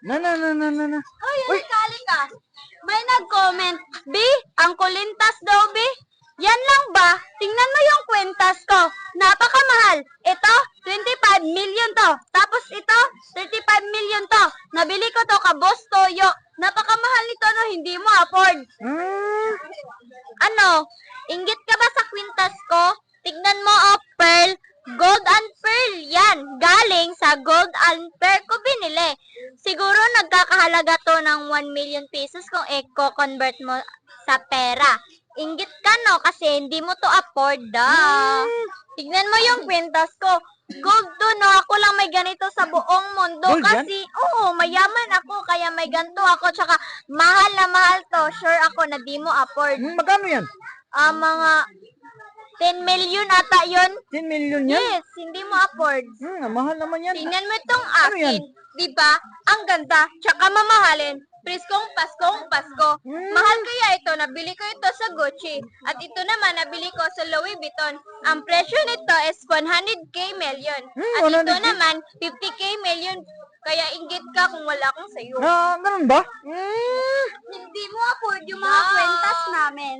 Na. Hoy, Uy, halika. May nag-comment, B, ang kulintas daw, B. Yan lang ba? Tingnan mo yung kwentas ko. Napakamahal. Ito, 25 million to. Tapos ito, 35 million to. Nabili ko to kabos toyo. Napakamahal nito, no? Hindi mo afford. Ano? Inggit ka ba sa kwintas ko? Tignan mo, oh, pearl. Gold and pearl yan. Galing sa gold and pearl ko binili. Siguro nagkakahalaga to ng 1 million pesos kung i-convert mo sa pera. Inggit ka, no? Kasi hindi mo to afford, Tignan mo yung kwintas ko. Gold to, no? Ako lang may ganito sa buong mundo. Gold yan? Kasi, oo, mayaman ako. Kaya may ganito ako. Tsaka, mahal na mahal to. Sure ako na di mo afford. Magkano yan? Mga 10 million ata yun. 10 million yan? Yes, hindi mo afford. Mahal naman yan. Tingnan mo itong Ano yan? akin. Diba? Ang ganda. Tsaka mamahalin. Preskong Pasko. Mahal kaya ito. Nabili ko ito sa Gucci. At ito naman, nabili ko sa Louis Vuitton. Ang presyo nito is 100k million. At ito 100K? naman, 50k million. Kaya inggit ka kung wala akong sayo. Ganun ba? Hindi mo afford yung mga kwentas namin.